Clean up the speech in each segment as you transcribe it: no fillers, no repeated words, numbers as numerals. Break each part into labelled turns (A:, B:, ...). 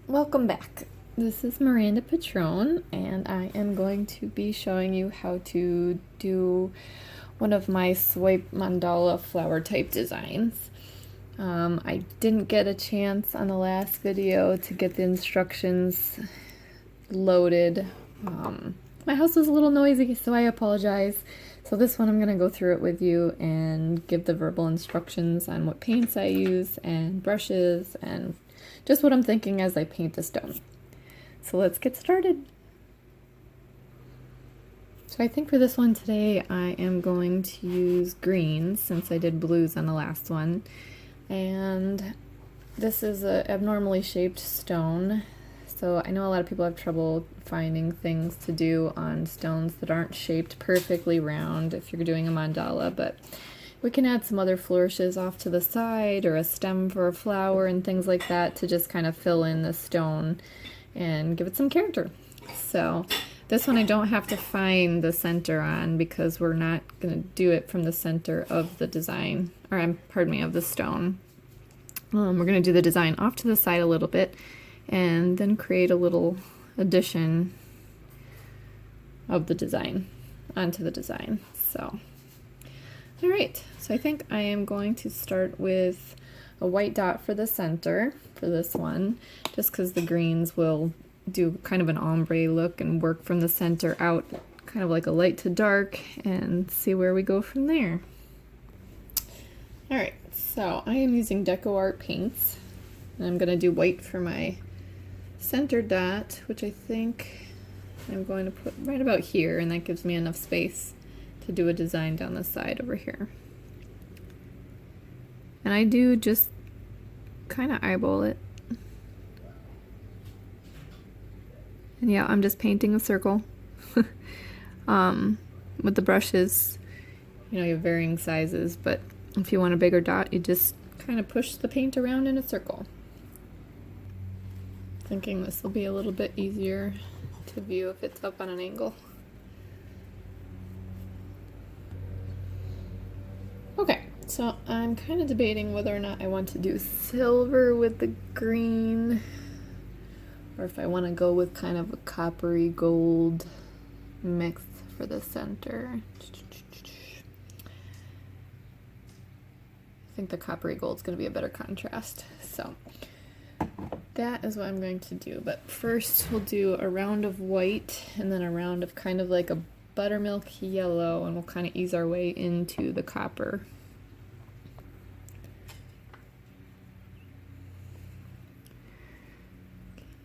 A: Welcome back. This is MirandaPitrone, and I am going to be showing you how to do one of my swipe mandala flower type designs. I didn't get a chance on the last video to get the instructions loaded. My house was a little noisy, so I apologize. So this one I'm going to go through it with you and give the verbal instructions on what paints I use and brushes and just what I'm thinking as I paint the stone. So let's get started. So I think for this one today I am going to use greens since I did blues on the last one. And this is an abnormally shaped stone. So I know a lot of people have trouble finding things to do on stones that aren't shaped perfectly round if you're doing a mandala, but we can add some other flourishes off to the side or a stem for a flower and things like that to just kind of fill in the stone and give it some character. So this one I don't have to find the center on because we're not going to do it from the center of the design, or pardon me, of the stone. We're going to do the design off to the side a little bit and then create a little addition of the design onto the design. So, all right, so I think I am going to start with a white dot for the center for this one, just because the greens will do kind of an ombre look and work from the center out, kind of like a light to dark, and see where we go from there. All right, so I am using Decoart paints, and I'm going to do white for my center dot, which I think I'm going to put right about here, and that gives me enough space to do a design down the side over here. And I do just kind of eyeball it. And yeah, I'm just painting a circle. With the brushes, you know, you have varying sizes, but if you want a bigger dot, you just kind of push the paint around in a circle. Thinking this will be a little bit easier to view if it's up on an angle. Okay, so I'm kind of debating whether or not I want to do silver with the green, or if I want to go with kind of a coppery gold mix for the center. I think the coppery gold is going to be a better contrast, so that is what I'm going to do. But first we'll do a round of white and then a round of kind of like a buttermilk yellow, and we'll kind of ease our way into the copper.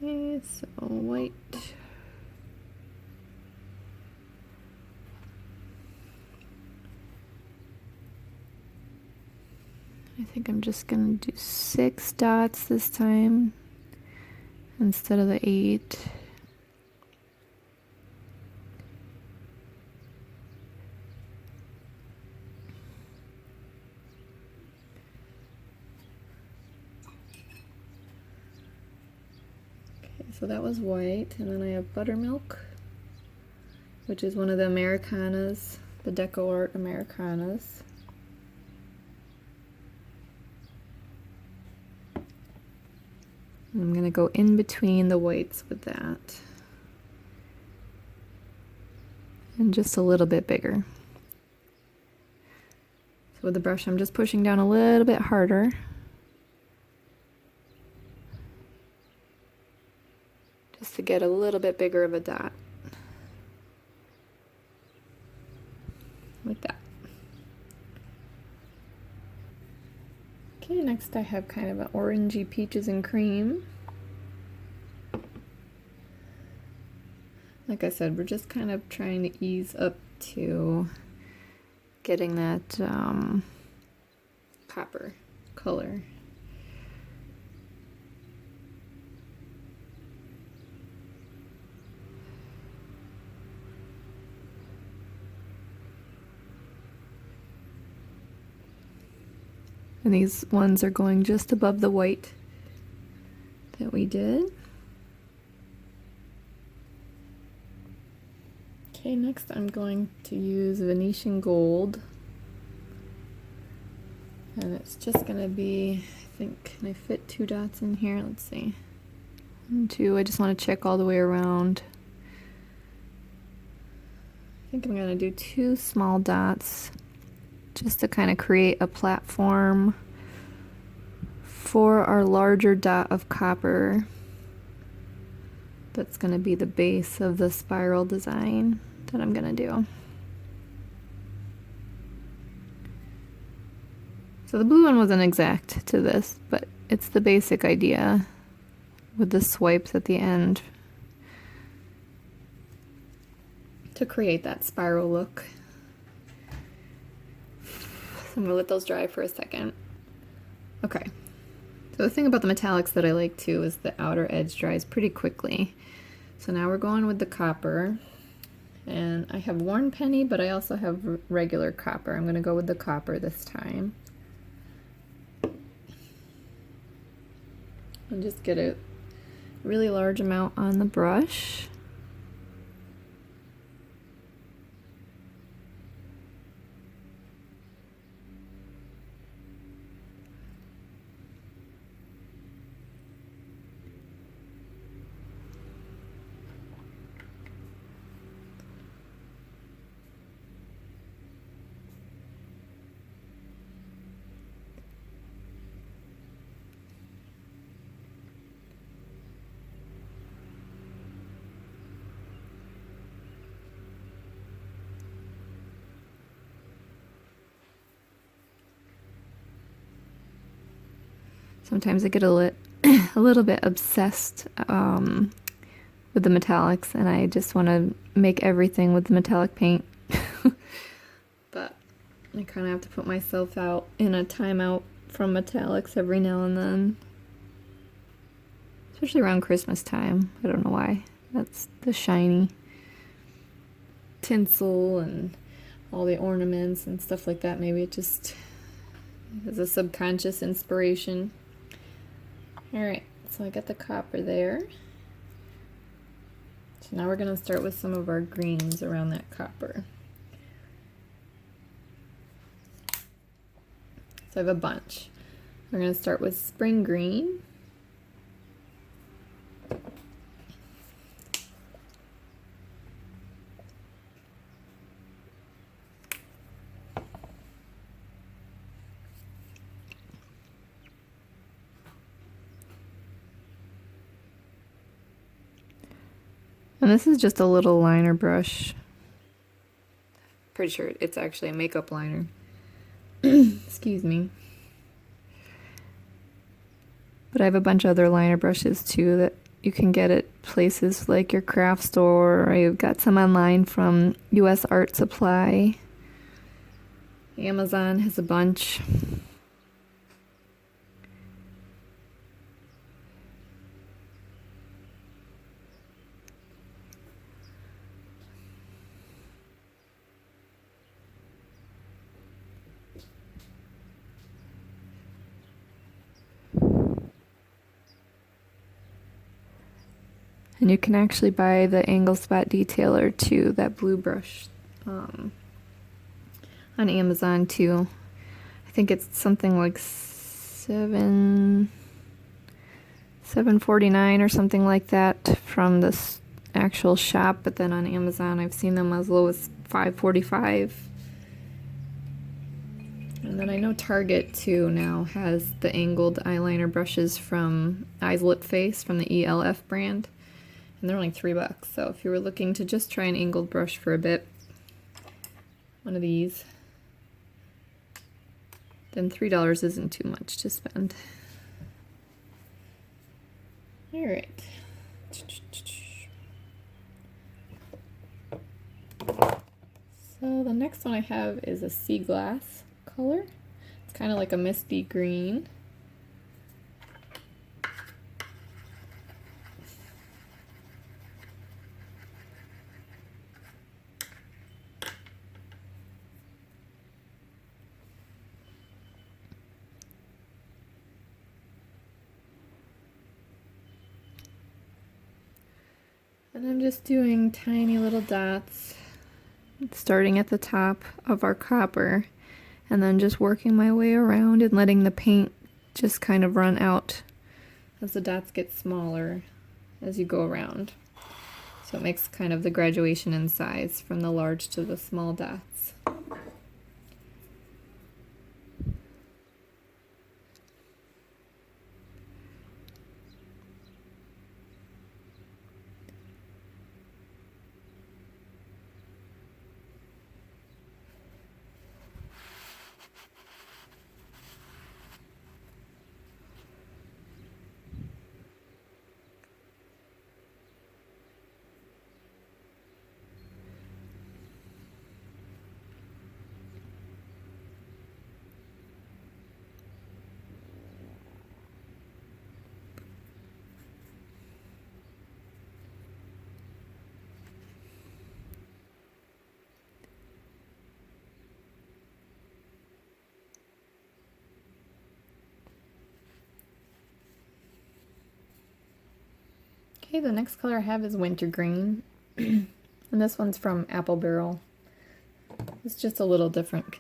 A: Okay, so white. I think I'm just gonna do 6 dots this time instead of the 8. Okay, so that was white, and then I have buttermilk, which is one of the Americanas, the Decoart Americanas. I'm going to go in between the whites with that. And just a little bit bigger. So with the brush, I'm just pushing down a little bit harder. Just to get a little bit bigger of a dot. Like that. Okay, next I have kind of an orangey peaches and cream. Like I said, we're just kind of trying to ease up to getting that copper color. And these ones are going just above the white that we did. Okay, next I'm going to use Venetian gold. And it's just going to be, I think, can I fit 2 dots in here? Let's see. And 2, I just want to check all the way around. I think I'm going to do 2 small dots just to kind of create a platform for our larger dot of copper. That's going to be the base of the spiral design that I'm going to do. So the blue one wasn't exact to this, but it's the basic idea with the swipes at the end to create that spiral look. So I'm going to let those dry for a second. Okay. So the thing about the metallics that I like too is the outer edge dries pretty quickly. So now we're going with the copper. And I have worn penny, but I also have regular copper. I'm going to go with the copper this time. And just get a really large amount on the brush. Sometimes I get a little bit obsessed with the metallics, and I just want to make everything with the metallic paint. But I kind of have to put myself out in a timeout from metallics every now and then. Especially around Christmas time. I don't know why. That's the shiny tinsel and all the ornaments and stuff like that. Maybe it just is a subconscious inspiration. Alright, so I got the copper there. So now we're going to start with some of our greens around that copper. So I have a bunch. We're going to start with spring green. And this is just a little liner brush. Pretty sure it's actually a makeup liner. Excuse me. But I have a bunch of other liner brushes too that you can get at places like your craft store. I've got some online from US Art Supply. Amazon has a bunch. And you can actually buy the angle spot detailer too, that blue brush, on Amazon too. I think it's something like $7.49 or something like that from this actual shop, but then on Amazon I've seen them as low as $5.45. And then I know Target too now has the angled eyeliner brushes from Eyes Lip Face from the ELF brand. And they're only $3, so if you were looking to just try an angled brush for a bit, one of these, then $3 isn't too much to spend. Alright. So the next one I have is a sea glass color. It's kind of like a misty green. And I'm just doing tiny little dots, starting at the top of our copper, and then just working my way around and letting the paint just kind of run out as the dots get smaller. as you go around. So it makes kind of the graduation in size from the large to the small dots. Okay, the next color I have is wintergreen, and this one's from Apple Barrel. It's just a little different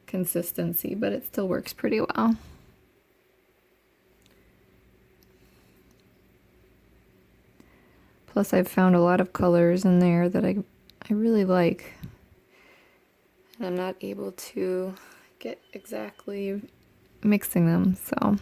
A: consistency, but it still works pretty well. Plus I've found a lot of colors in there that I really like, and I'm not able to get exactly mixing them, so.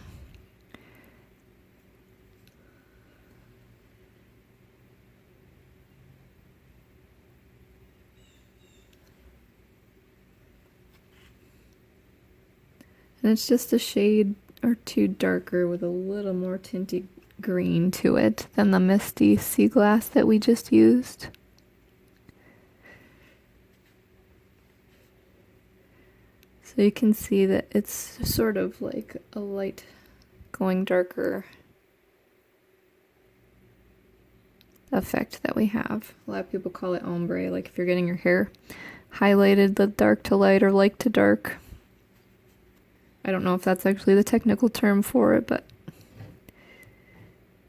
A: And it's just a shade or two darker with a little more tinty green to it than the misty sea glass that we just used. So you can see that it's sort of like a light going darker effect that we have. A lot of people call it ombre, like if you're getting your hair highlighted, the dark to light or light to dark. I don't know if that's actually the technical term for it, but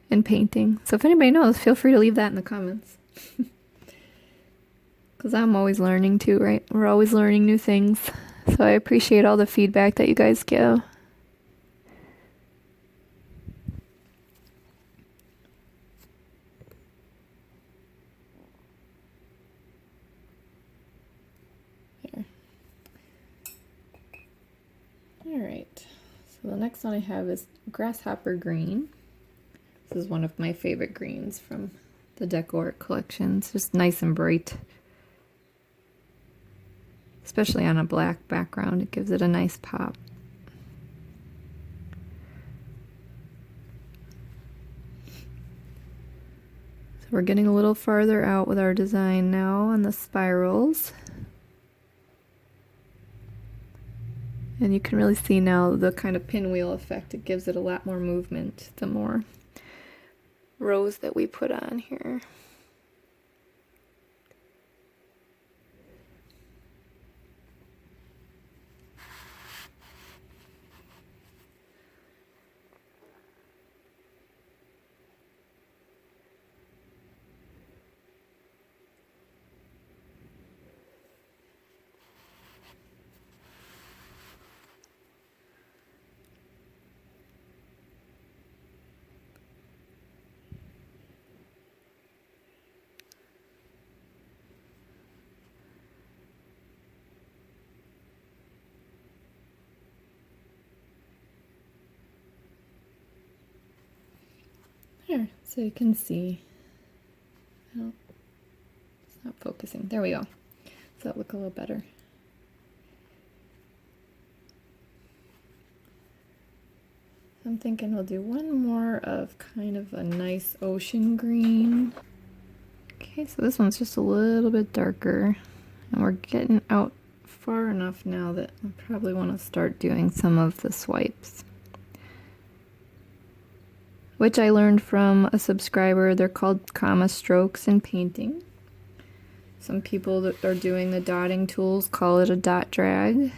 A: in painting. So if anybody knows, feel free to leave that in the comments. Because I'm always learning too, right? We're always learning new things. So I appreciate all the feedback that you guys give. There. Alright, so the next one I have is grasshopper green. This is one of my favorite greens from the Decoart collection. It's just nice and bright. Especially on a black background, it gives it a nice pop. So we're getting a little farther out with our design now on the spirals. And you can really see now the kind of pinwheel effect. It gives it a lot more movement the more rows that we put on here. There, so you can see. Oh, it's not focusing. There we go. So that look a little better. I'm thinking we'll do one more of kind of a nice ocean green. Okay, so this one's just a little bit darker. And we're getting out far enough now that I probably want to start doing some of the swipes. Which I learned from a subscriber. They're called comma strokes in painting. Some people that are doing the dotting tools call it a dot drag.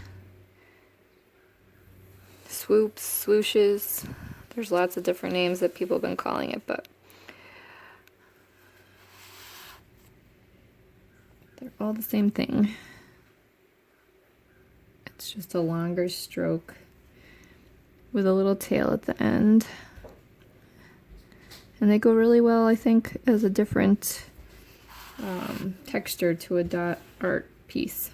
A: Swoops, swooshes. There's lots of different names that people have been calling it, but they're all the same thing. It's just a longer stroke with a little tail at the end. And they go really well, I think, as a different texture to a dot art piece.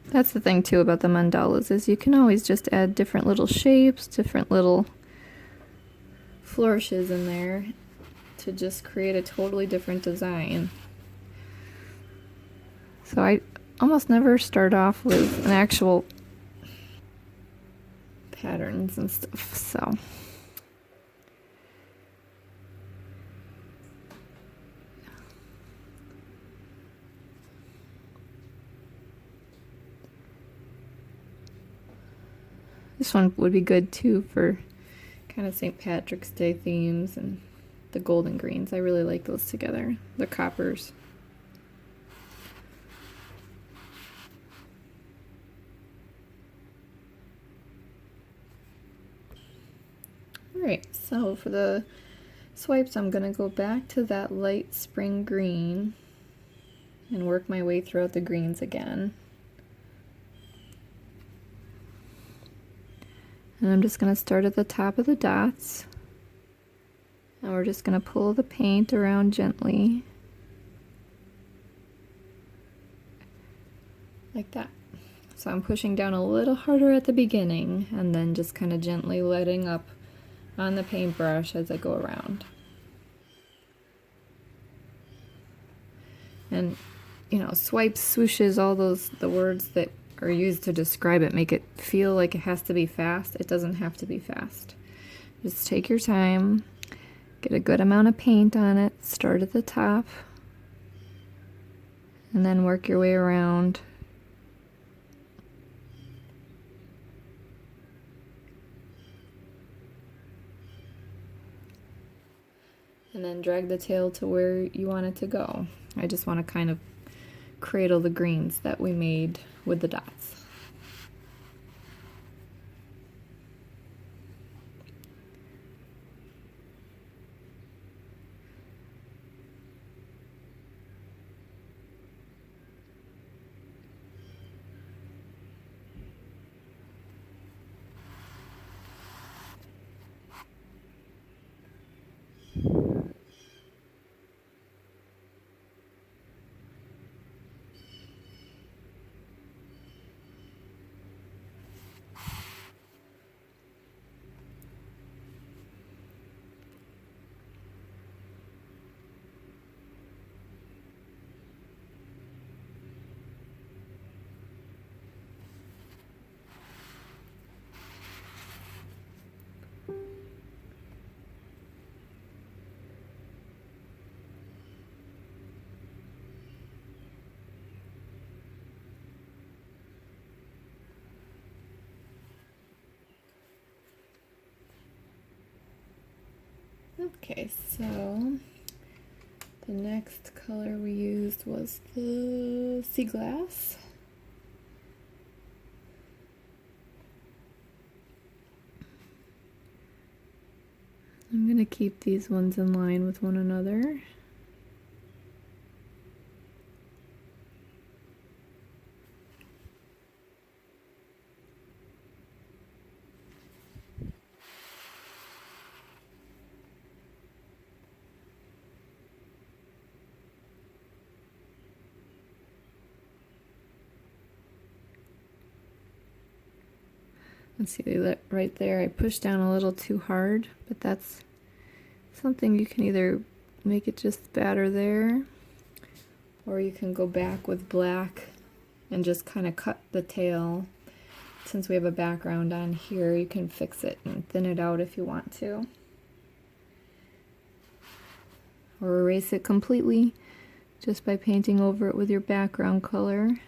A: That's the thing too about the mandalas, is you can always just add different little shapes, different little flourishes in there to just create a totally different design. So I almost never start off with an actual patterns and stuff, so. This one would be good too for kind of St. Patrick's Day themes, and the golden greens. I really like those together. The coppers. Alright, so for the swipes, I'm going to go back to that light spring green and work my way throughout the greens again. And I'm just going to start at the top of the dots. And we're just going to pull the paint around gently. Like that. So I'm pushing down a little harder at the beginning and then just kind of gently letting up on the paintbrush as I go around. And, you know, swipes, swooshes, all those, the words that are used to describe it make it feel like it has to be fast. It doesn't have to be fast. Just take your time, get a good amount of paint on it, start at the top, and then work your way around. And then drag the tail to where you want it to go. I just want to kind of cradle the greens that we made with the dots. Okay, so the next color we used was the sea glass. I'm going to keep these ones in line with one another. Let's see that right there. I pushed down a little too hard, but that's something you can either make it just better there, or you can go back with black and just kind of cut the tail. Since we have a background on here, you can fix it and thin it out if you want to. Or erase it completely just by painting over it with your background color.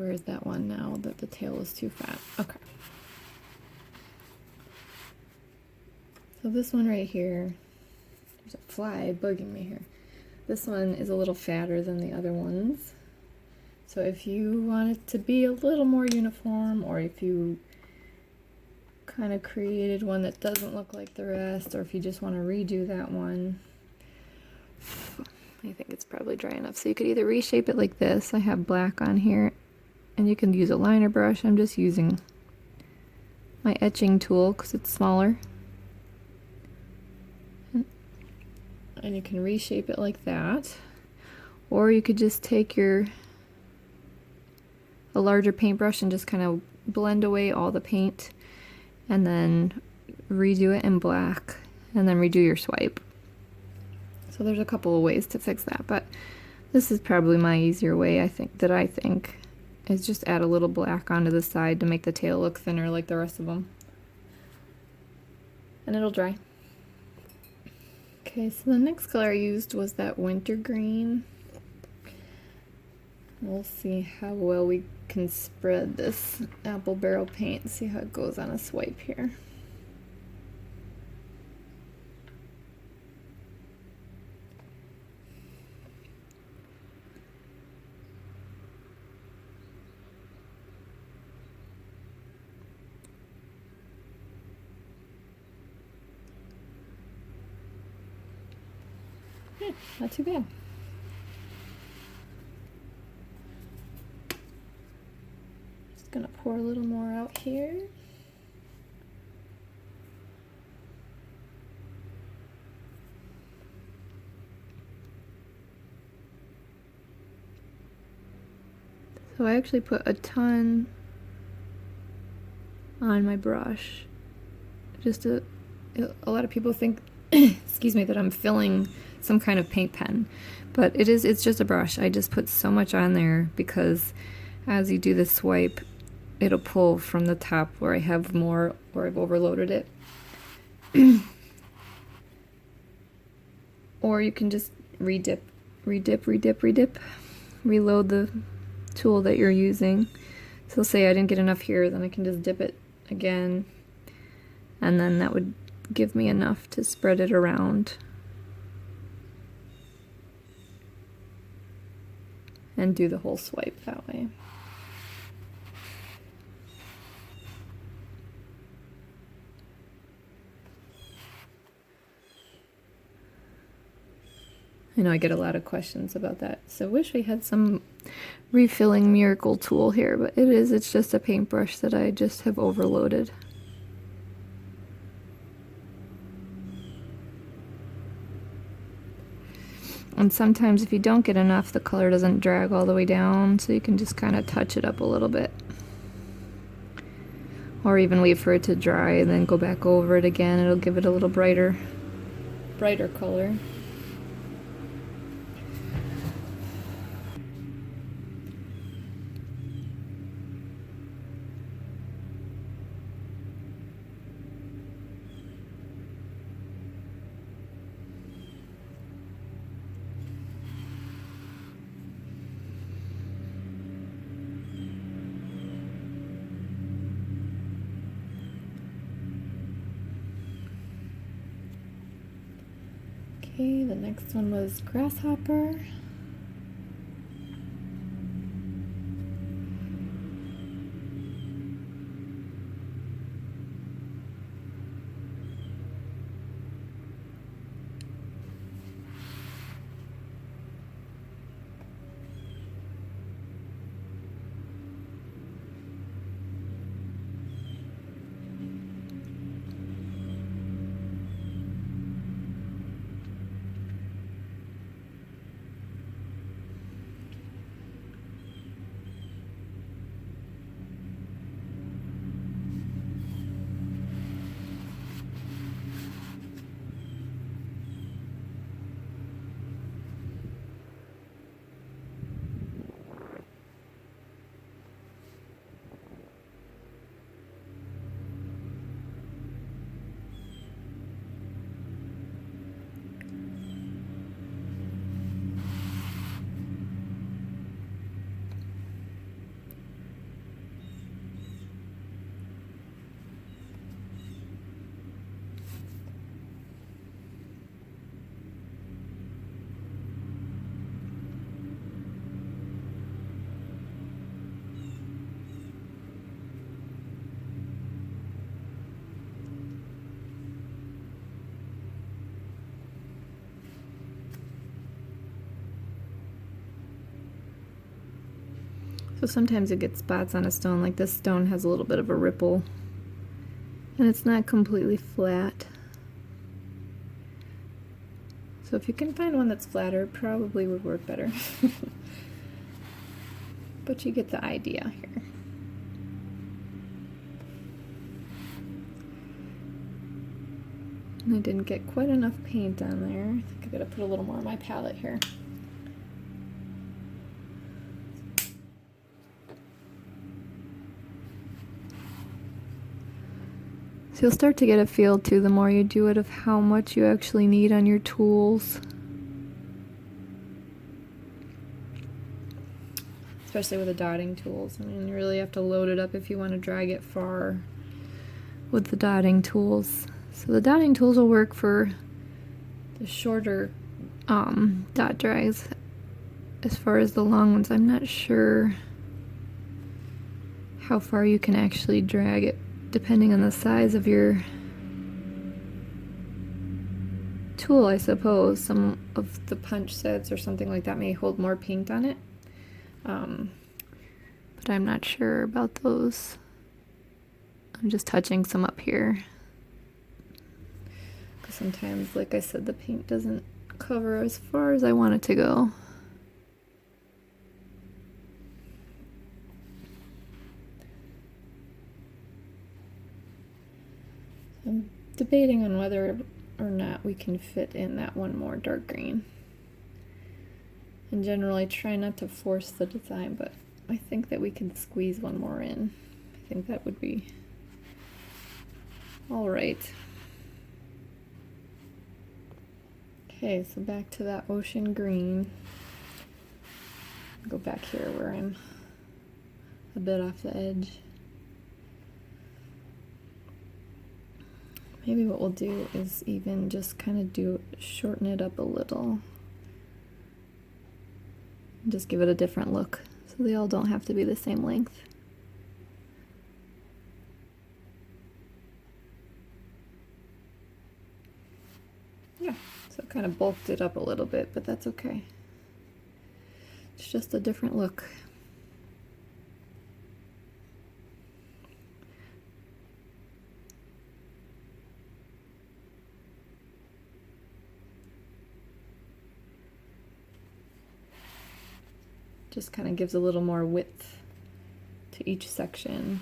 A: Where is that one now that the tail is too fat? Okay. So this one right here, there's a fly bugging me here. This one is a little fatter than the other ones. So if you want it to be a little more uniform, or if you kind of created one that doesn't look like the rest, or if you just want to redo that one, I think it's probably dry enough. So you could either reshape it like this. I have black on here, and you can use a liner brush. I'm just using my etching tool because it's smaller. And you can reshape it like that. Or you could just take a larger paintbrush and just kind of blend away all the paint, and then redo it in black, and then redo your swipe. So there's a couple of ways to fix that, but this is probably my easier way, I think, is just add a little black onto the side to make the tail look thinner like the rest of them. And it'll dry. Okay, so the next color I used was that wintergreen. We'll see how well we can spread this apple barrel paint, see how it goes on a swipe here. Yeah, not too bad. Just gonna pour a little more out here. So I actually put a ton on my brush. A lot of people think, excuse me, that I'm filling some kind of paint pen, but it's just a brush. I just put so much on there because as you do the swipe, it'll pull from the top where I have more, or I've overloaded it. Or you can just redip, reload the tool that you're using. So say I didn't get enough here, then I can just dip it again, and then that would give me enough to spread it around and do the whole swipe that way. I know I get a lot of questions about that, so I wish I had some refilling miracle tool here, but it's just a paintbrush that I just have overloaded. And sometimes if you don't get enough, the color doesn't drag all the way down, so you can just kind of touch it up a little bit. Or even wait for it to dry and then go back over it again. It'll give it a little brighter color. Okay, the next one was grasshopper. So sometimes it gets spots on a stone, like this stone has a little bit of a ripple, and it's not completely flat. So if you can find one that's flatter, it probably would work better. But you get the idea here. And I didn't get quite enough paint on there. I think I gotta put a little more on my palette here. So you'll start to get a feel too, the more you do it, of how much you actually need on your tools. Especially with the dotting tools. I mean, you really have to load it up if you want to drag it far with the dotting tools. So the dotting tools will work for the shorter dot drags. As far as the long ones, I'm not sure how far you can actually drag it, depending on the size of your tool, I suppose. Some of the punch sets or something like that may hold more paint on it. But I'm not sure about those. I'm just touching some up here. Because sometimes, like I said, the paint doesn't cover as far as I want it to go. I'm debating on whether or not we can fit in that one more dark green. And generally try not to force the design, but I think that we can squeeze one more in. I think that would be all right. Okay, so back to that ocean green. Go back here where I'm a bit off the edge. Maybe what we'll do is even just kind of shorten it up a little. Just give it a different look, so they all don't have to be the same length. Yeah, so kind of bulked it up a little bit, but that's okay. It's just a different look. Just kind of gives a little more width to each section.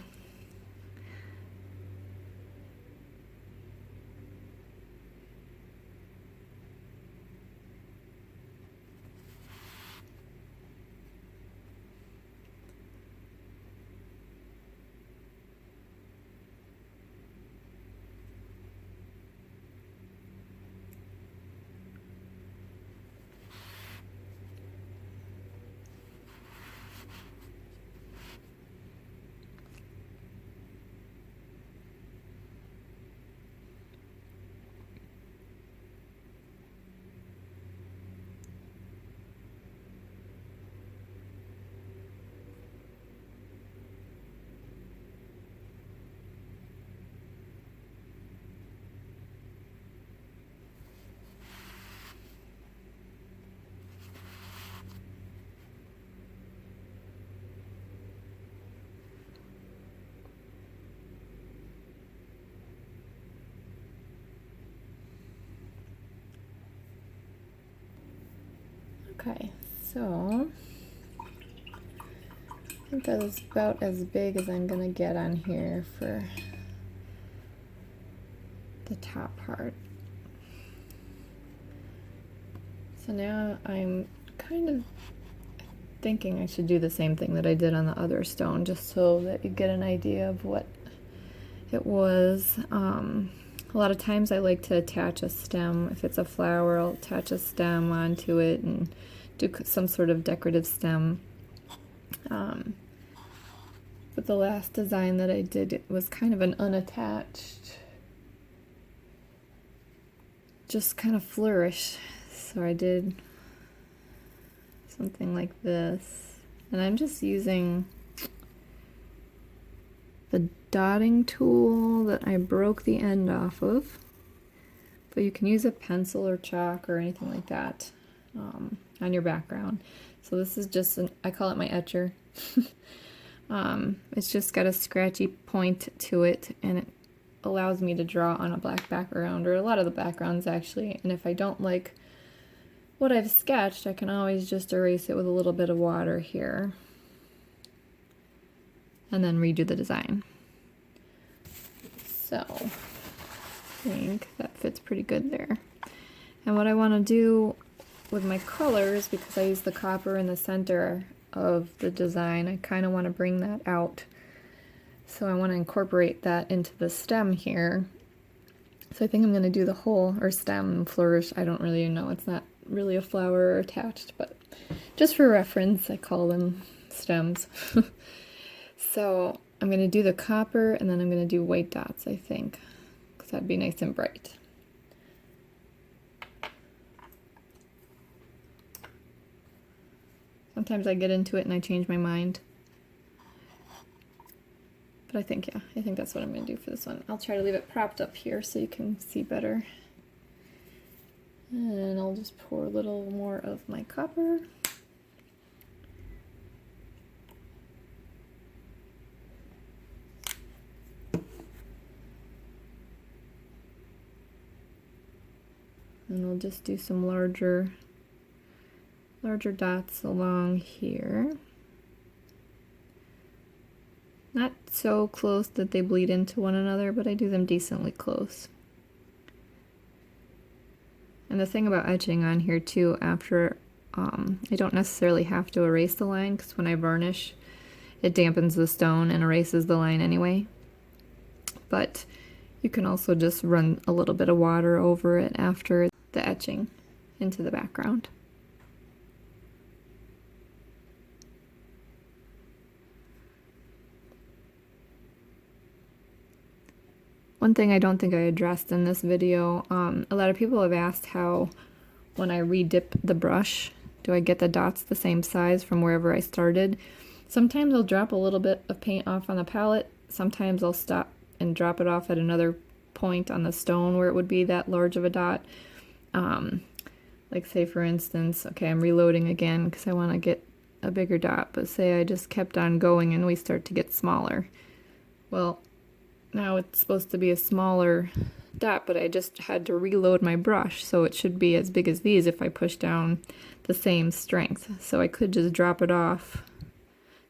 A: Okay, so I think that is about as big as I'm gonna get on here for the top part. So now I'm kind of thinking I should do the same thing that I did on the other stone, just so that you get an idea of what it was. A lot of times I like to attach a stem. If it's a flower, I'll attach a stem onto it and do some sort of decorative stem. But the last design that I did, it was kind of an unattached, just kind of flourish. So I did something like this. And I'm just using the dotting tool that I broke the end off of, but you can use a pencil or chalk or anything like that. on your background. So this is just I call it my etcher. It's just got a scratchy point to it, and it allows me to draw on a black background, or a lot of the backgrounds actually. And if I don't like what I've sketched, I can always just erase it with a little bit of water here and then redo the design. So I think that fits pretty good there. And what I want to do with my colors, because I use the copper in the center of the design, I kind of want to bring that out. So I want to incorporate that into the stem here. So I think I'm going to do the whole, or stem, flourish, I don't really know. It's not really a flower attached, but just for reference, I call them stems. So I'm going to do the copper, and then I'm going to do white dots, I think, because that'd be nice and bright. Sometimes I get into it and I change my mind. But I think, yeah, I think that's what I'm going to do for this one. I'll try to leave it propped up here so you can see better. And I'll just pour a little more of my copper. And I'll just do some larger dots along here. Not so close that they bleed into one another, but I do them decently close. And the thing about etching on here too, after I don't necessarily have to erase the line, because when I varnish, it dampens the stone and erases the line anyway. But you can also just run a little bit of water over it after the etching into the background. One thing I don't think I addressed in this video, a lot of people have asked how when I re-dip the brush, do I get the dots the same size from wherever I started? Sometimes I'll drop a little bit of paint off on the palette. Sometimes I'll stop and drop it off at another point on the stone where it would be that large of a dot. Like say for instance, okay, I'm reloading again because I want to get a bigger dot, but say I just kept on going and we start to get smaller. Well, now it's supposed to be a smaller dot, but I just had to reload my brush, so it should be as big as these if I push down the same strength. So I could just drop it off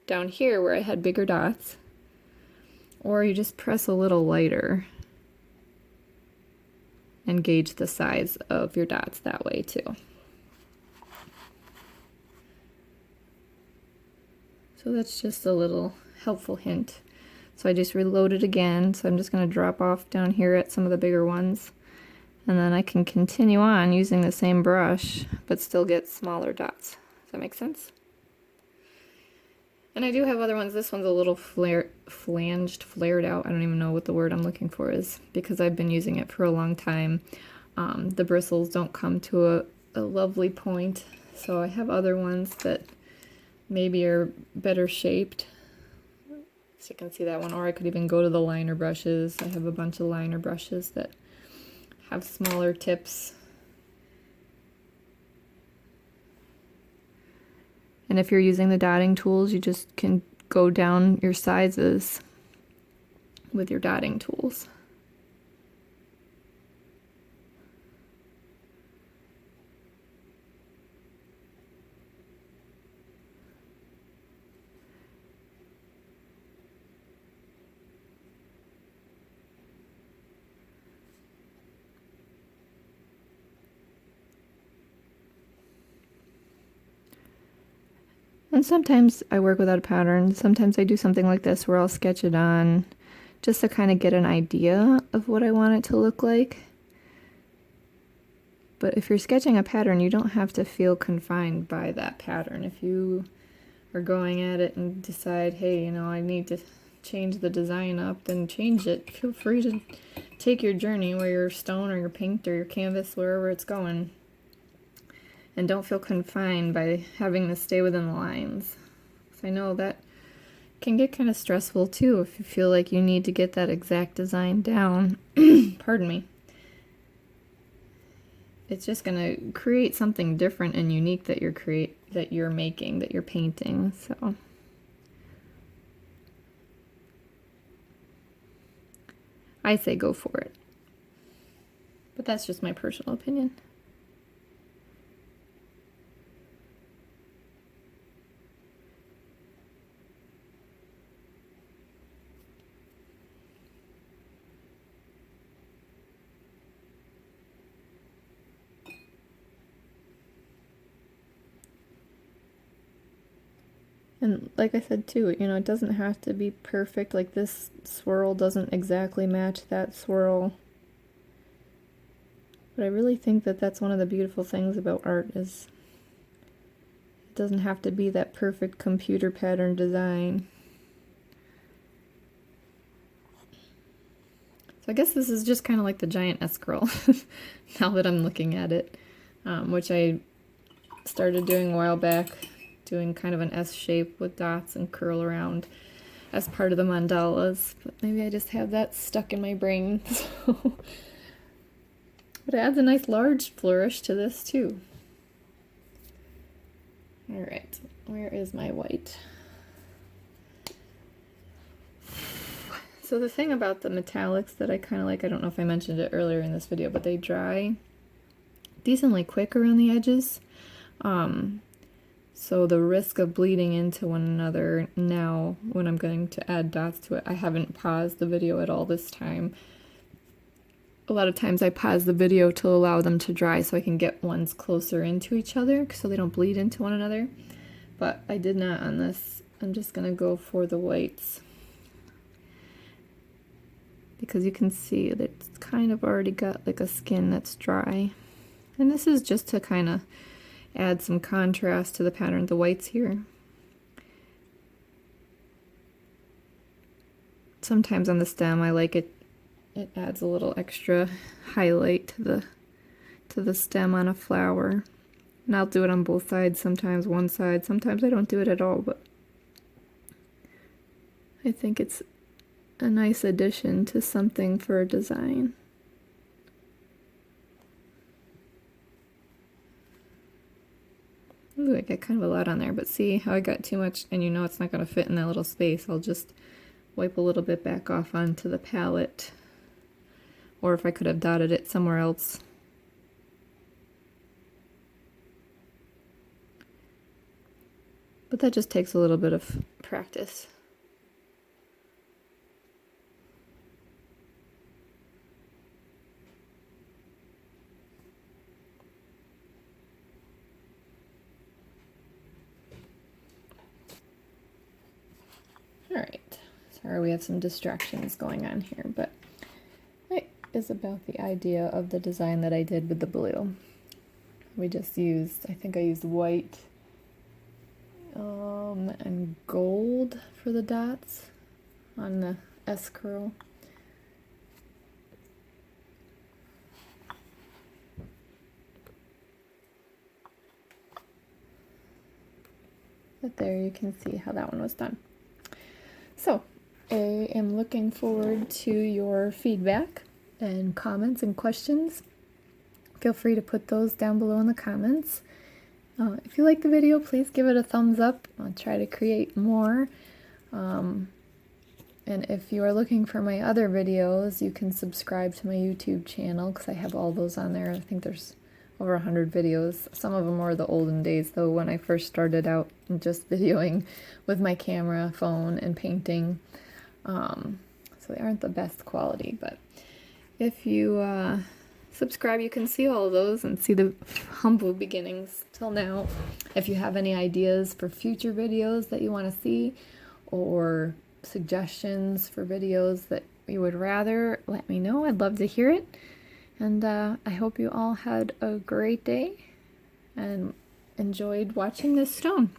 A: down here where I had bigger dots, or you just press a little lighter and gauge the size of your dots that way too. So that's just a little helpful hint. So I just reloaded again, so I'm just going to drop off down here at some of the bigger ones. And then I can continue on using the same brush, but still get smaller dots. Does that make sense? And I do have other ones. This one's a little flared out. I don't even know what the word I'm looking for is, because I've been using it for a long time. The bristles don't come to a lovely point, so I have other ones that maybe are better shaped. So you can see that one, or I could even go to the liner brushes. I have a bunch of liner brushes that have smaller tips. And if you're using the dotting tools, you just can go down your sizes with your dotting tools. And sometimes I work without a pattern. Sometimes I do something like this where I'll sketch it on just to kind of get an idea of what I want it to look like. But if you're sketching a pattern, you don't have to feel confined by that pattern. If you are going at it and decide, hey, you know, I need to change the design up, then change it. Feel free to take your journey where your stone or your paint or your canvas, wherever it's going. And don't feel confined by having to stay within the lines. So I know that can get kind of stressful too if you feel like you need to get that exact design down. Pardon me. it's just gonna create something different and unique that you're making, that you're painting. So I say go for it. But that's just my personal opinion. And like I said too, you know, it doesn't have to be perfect. Like this swirl doesn't exactly match that swirl. But I really think that that's one of the beautiful things about art is it doesn't have to be that perfect computer pattern design. So I guess this is just kind of like the giant S-curl now that I'm looking at it, which I started doing a while back, doing kind of an S shape with dots and curl around as part of the mandalas, but maybe I just have that stuck in my brain. So. But it adds a nice large flourish to this too. Alright, where is my white? So the thing about the metallics that I kind of like, I don't know if I mentioned it earlier in this video, but they dry decently quick around the edges. So the risk of bleeding into one another now when I'm going to add dots to it, I haven't paused the video at all this time. A lot of times I pause the video to allow them to dry so I can get ones closer into each other so they don't bleed into one another. But I did not on this. I'm just going to go for the whites. Because you can see that it's kind of already got like a skin that's dry. And this is just to kind of add some contrast to the pattern of the whites here. Sometimes on the stem I like it adds a little extra highlight to the stem on a flower. And I'll do it on both sides, sometimes one side, sometimes I don't do it at all, but I think it's a nice addition to something for a design. Ooh, I got kind of a lot on there, but see how I got too much and you know it's not going to fit in that little space. I'll just wipe a little bit back off onto the palette. Or if I could have dotted it somewhere else. But that just takes a little bit of practice. Alright, sorry we have some distractions going on here, but that is about the idea of the design that I did with the blue. We just used, I think I used white and gold for the dots on the S-curl. But there you can see how that one was done. So, I am looking forward to your feedback and comments and questions. Feel free to put those down below in the comments. If you like the video, please give it a thumbs up. I'll try to create more. And if you are looking for my other videos, you can subscribe to my YouTube channel because I have all those on there. I think there's over 100 videos. Some of them are the olden days, though, when I first started out just videoing with my camera, phone, and painting. So they aren't the best quality, but if you subscribe, you can see all of those and see the humble beginnings till now. If you have any ideas for future videos that you want to see, or suggestions for videos that you would rather, let me know. I'd love to hear it. And I hope you all had a great day and enjoyed watching this stone.